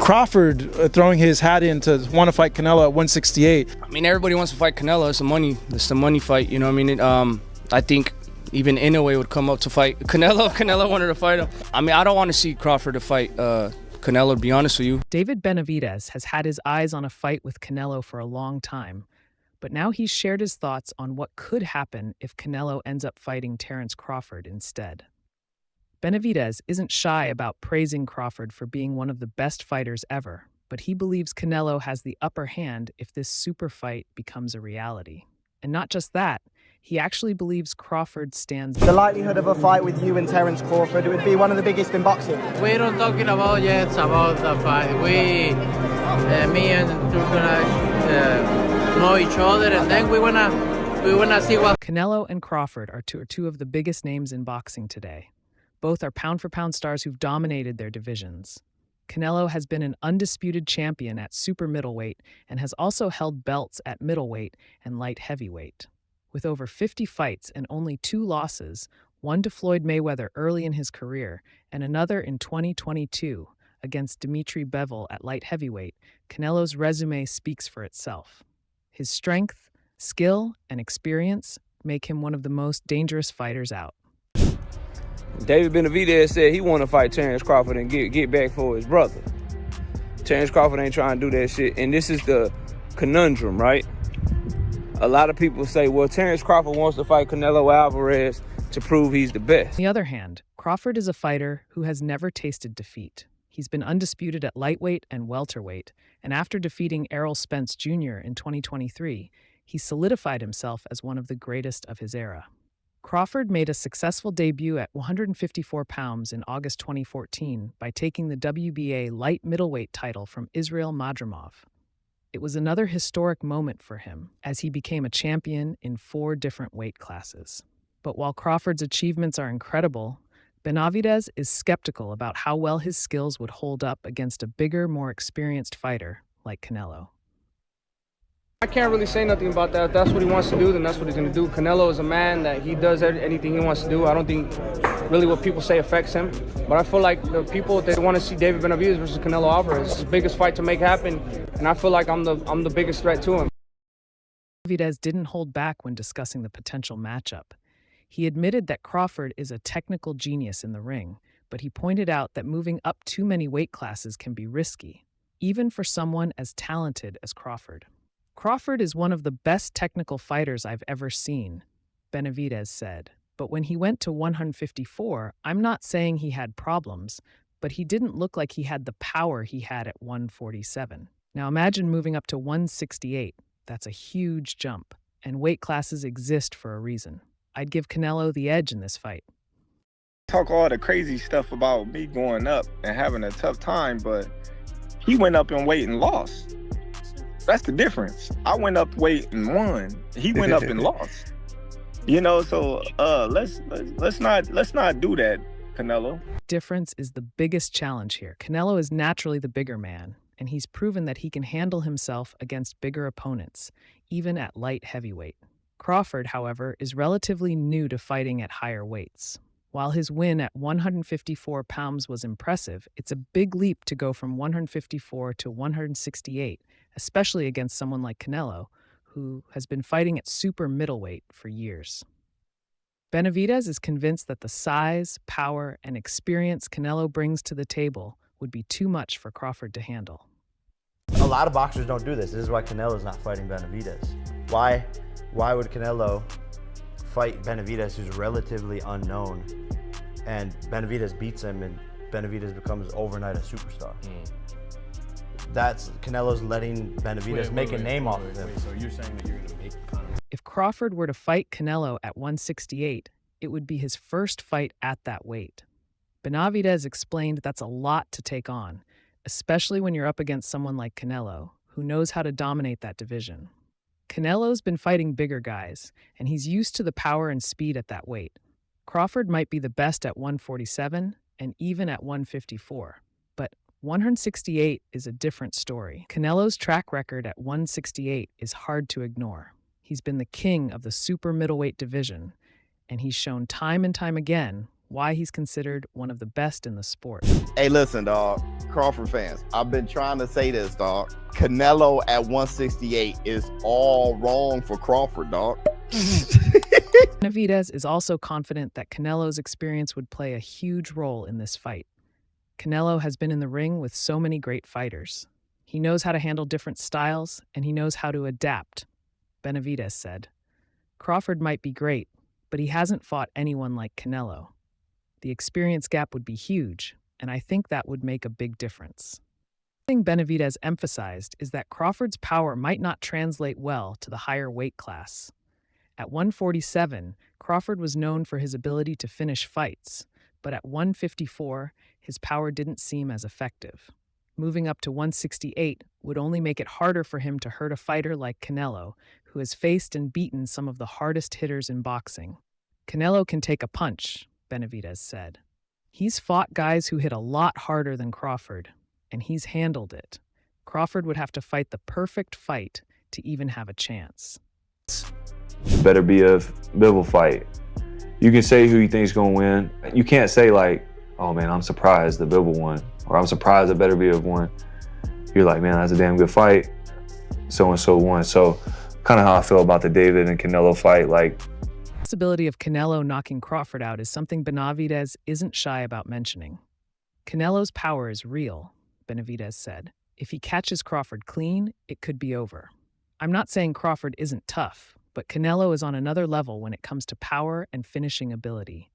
Crawford throwing his hat in to want to fight Canelo at 168. I mean, everybody wants to fight Canelo. It's the money fight, you know what I mean? I think even Inoue would come up to fight Canelo. Canelo wanted to fight him. I mean, I don't want to see Crawford to fight Canelo, to be honest with you. David Benavidez has had his eyes on a fight with Canelo for a long time, but now he's shared his thoughts on what could happen if Canelo ends up fighting Terence Crawford instead. Benavidez isn't shy about praising Crawford for being one of the best fighters ever, but he believes Canelo has the upper hand if this super fight becomes a reality. And not just that, he actually believes Crawford stands the likelihood of a fight with you and Terence Crawford. It would be one of the biggest in boxing. We're not talking about yet about the fight. Me and we're gonna know each other, and then we wanna see what. Canelo and Crawford are two of the biggest names in boxing today. Both are pound-for-pound stars who've dominated their divisions. Canelo has been an undisputed champion at super middleweight and has also held belts at middleweight and light heavyweight. With over 50 fights and only 2 losses, one to Floyd Mayweather early in his career and another in 2022 against Dimitri Bivol at light heavyweight, Canelo's resume speaks for itself. His strength, skill, and experience make him one of the most dangerous fighters out. David Benavidez said he want to fight Terence Crawford and get back for his brother. Terence Crawford ain't trying to do that shit, and this is the conundrum, right? A lot of people say, well, Terence Crawford wants to fight Canelo Alvarez to prove he's the best. On the other hand, Crawford is a fighter who has never tasted defeat. He's been undisputed at lightweight and welterweight, and after defeating Errol Spence Jr. in 2023, he solidified himself as one of the greatest of his era. Crawford made a successful debut at 154 pounds in August 2014 by taking the WBA light middleweight title from Israil Madrimov. It was another historic moment for him, as he became a champion in 4 different weight classes. But while Crawford's achievements are incredible, Benavidez is skeptical about how well his skills would hold up against a bigger, more experienced fighter like Canelo. I can't really say nothing about that. If that's what he wants to do, then that's what he's going to do. Canelo is a man that he does anything he wants to do. I don't think really what people say affects him. But I feel like the people, they want to see David Benavidez versus Canelo Alvarez. It's the biggest fight to make happen, and I feel like I'm the biggest threat to him. Benavidez didn't hold back when discussing the potential matchup. He admitted that Crawford is a technical genius in the ring, but he pointed out that moving up too many weight classes can be risky, even for someone as talented as Crawford. Crawford is one of the best technical fighters I've ever seen, Benavidez said. But when he went to 154, I'm not saying he had problems, but he didn't look like he had the power he had at 147. Now imagine moving up to 168. That's a huge jump, and weight classes exist for a reason. I'd give Canelo the edge in this fight. Talk all the crazy stuff about me going up and having a tough time, but he went up in weight and lost. That's the difference. I went up weight and won. He went up and lost. You know, so let's not do that, Canelo. Difference is the biggest challenge here. Canelo is naturally the bigger man, and he's proven that he can handle himself against bigger opponents, even at light heavyweight. Crawford, however, is relatively new to fighting at higher weights. While his win at 154 pounds was impressive, it's a big leap to go from 154 to 168, especially against someone like Canelo, who has been fighting at super middleweight for years. Benavidez is convinced that the size, power, and experience Canelo brings to the table would be too much for Crawford to handle. A lot of boxers don't do this. This is why Canelo's not fighting Benavidez. Why would Canelo fight Benavidez, who's relatively unknown, and Benavidez beats him and Benavidez becomes overnight a superstar? That's Canelo's letting Benavidez make a name off of him. So you're saying that you're going to make kind of... If Crawford were to fight Canelo at 168, it would be his first fight at that weight. Benavidez explained that's a lot to take on, especially when you're up against someone like Canelo, who knows how to dominate that division. Canelo's been fighting bigger guys, and he's used to the power and speed at that weight. Crawford might be the best at 147 and even at 154, but 168 is a different story. Canelo's track record at 168 is hard to ignore. He's been the king of the super middleweight division, and he's shown time and time again why he's considered one of the best in the sport. Hey, listen, dog. Crawford fans, I've been trying to say this, dog. Canelo at 168 is all wrong for Crawford, dog. Benavidez is also confident that Canelo's experience would play a huge role in this fight. Canelo has been in the ring with so many great fighters. He knows how to handle different styles, and he knows how to adapt, Benavidez said. Crawford might be great, but he hasn't fought anyone like Canelo. The experience gap would be huge, and I think that would make a big difference. One thing Benavidez emphasized is that Crawford's power might not translate well to the higher weight class. At 147, Crawford was known for his ability to finish fights, but at 154, his power didn't seem as effective. Moving up to 168 would only make it harder for him to hurt a fighter like Canelo, who has faced and beaten some of the hardest hitters in boxing. Canelo can take a punch, Benavidez said. He's fought guys who hit a lot harder than Crawford, and he's handled it. Crawford would have to fight the perfect fight to even have a chance. Better be a Bivol fight. You can say who you think's gonna win. You can't say like, oh man, I'm surprised the Bivol won, or I'm surprised the Better Be of won. You're like, man, that's a damn good fight. So-and-so won. So kind of how I feel about the David and Canelo fight. Like, The possibility of Canelo knocking Crawford out is something Benavidez isn't shy about mentioning. Canelo's power is real, Benavidez said. If he catches Crawford clean, it could be over. I'm not saying Crawford isn't tough, but Canelo is on another level when it comes to power and finishing ability.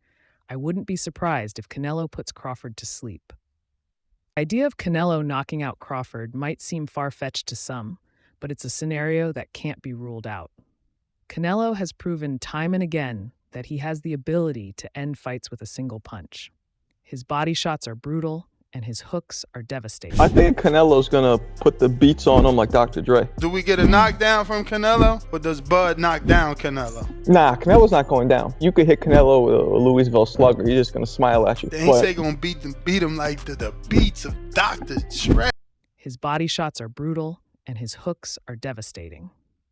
I wouldn't be surprised if Canelo puts Crawford to sleep. The idea of Canelo knocking out Crawford might seem far-fetched to some, but it's a scenario that can't be ruled out. Canelo has proven time and again that he has the ability to end fights with a single punch. His body shots are brutal, and his hooks are devastating. I think Canelo's gonna put the beats on him like Dr. Dre. Do we get a knockdown from Canelo, or does Bud knock down Canelo? Nah, Canelo's not going down. You could hit Canelo with a Louisville slugger. He's just gonna smile at you. They ain't say gonna beat him like the beats of Dr. Dre. His body shots are brutal, and his hooks are devastating.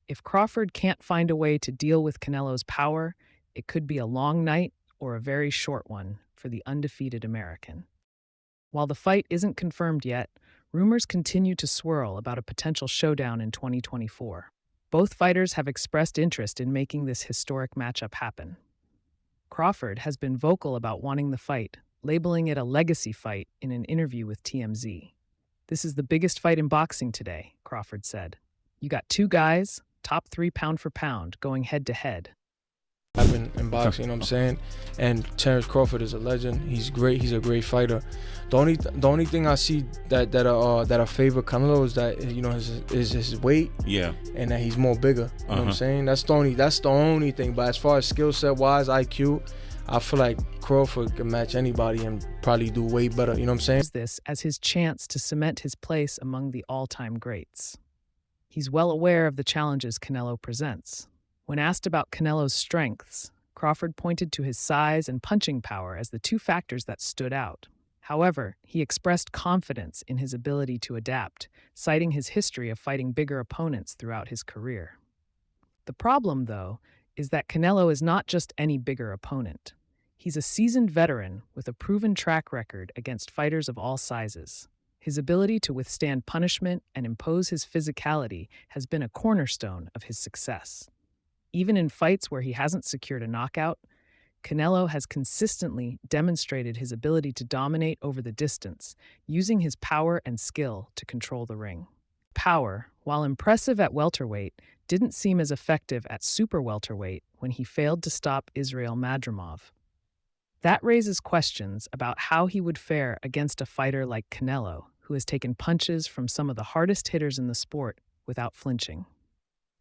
If Crawford can't find a way to deal with Canelo's power, it could be a long night or a very short one for the undefeated American. While the fight isn't confirmed yet, rumors continue to swirl about a potential showdown in 2024. Both fighters have expressed interest in making this historic matchup happen. Crawford has been vocal about wanting the fight, labeling it a legacy fight in an interview with TMZ. "This is the biggest fight in boxing today," Crawford said. "You got two guys, top 3 pound for pound, going head to head." I've been in boxing, you know what I'm saying? And Terence Crawford is a legend. He's great. He's a great fighter. The only thing I see that I favor Canelo is that, you know, his weight. Yeah. And that he's more bigger. You know what I'm saying? That's the only thing. But as far as skill set wise, IQ, I feel like Crawford can match anybody and probably do way better. You know what I'm saying? This as his chance to cement his place among the all-time greats. He's well aware of the challenges Canelo presents. When asked about Canelo's strengths, Crawford pointed to his size and punching power as the two factors that stood out. However, he expressed confidence in his ability to adapt, citing his history of fighting bigger opponents throughout his career. The problem, though, is that Canelo is not just any bigger opponent. He's a seasoned veteran with a proven track record against fighters of all sizes. His ability to withstand punishment and impose his physicality has been a cornerstone of his success. Even in fights where he hasn't secured a knockout, Canelo has consistently demonstrated his ability to dominate over the distance, using his power and skill to control the ring. Power, while impressive at welterweight, didn't seem as effective at super welterweight when he failed to stop Israel Madrimov. That raises questions about how he would fare against a fighter like Canelo, who has taken punches from some of the hardest hitters in the sport without flinching.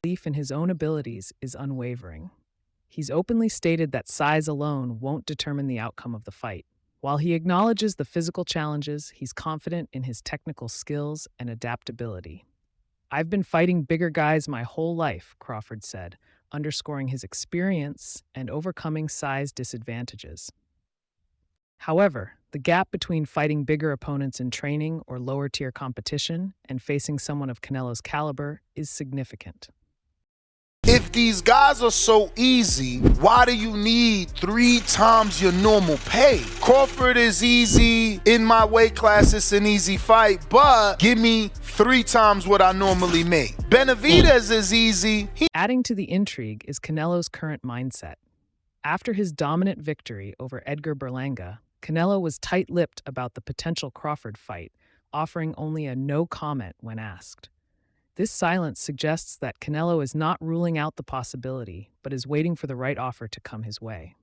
Belief in his own abilities is unwavering. He's openly stated that size alone won't determine the outcome of the fight. While he acknowledges the physical challenges, he's confident in his technical skills and adaptability. "I've been fighting bigger guys my whole life," Crawford said, underscoring his experience and overcoming size disadvantages. However, the gap between fighting bigger opponents in training or lower-tier competition and facing someone of Canelo's caliber is significant. If these guys are so easy, why do you need 3 times your normal pay? Crawford is easy. In my weight class, it's an easy fight, but give me 3 times what I normally make. Benavidez is easy. Adding to the intrigue is Canelo's current mindset. After his dominant victory over Edgar Berlanga, Canelo was tight-lipped about the potential Crawford fight, offering only a no comment when asked. This silence suggests that Canelo is not ruling out the possibility, but is waiting for the right offer to come his way.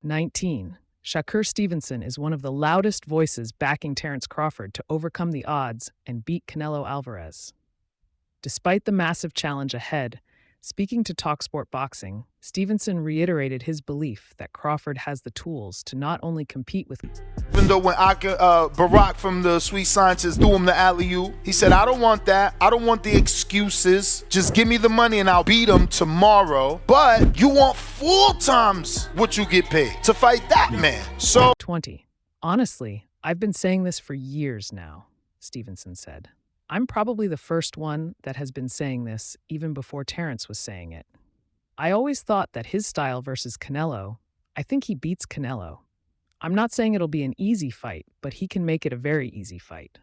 19. Shakur Stevenson is one of the loudest voices backing Terence Crawford to overcome the odds and beat Canelo Alvarez. Despite the massive challenge ahead, speaking to TalkSport Boxing, Stevenson reiterated his belief that Crawford has the tools to not only compete with... Even though when Barack from the Sweet Scientist threw him the alley-oop, he said, I don't want that. I don't want the excuses. Just give me the money and I'll beat him tomorrow. But you want 4 times what you get paid to fight that man. So 20. Honestly, I've been saying this for years now, Stevenson said. I'm probably the first one that has been saying this even before Terence was saying it. I always thought that his style versus Canelo, I think he beats Canelo. I'm not saying it'll be an easy fight, but he can make it a very easy fight.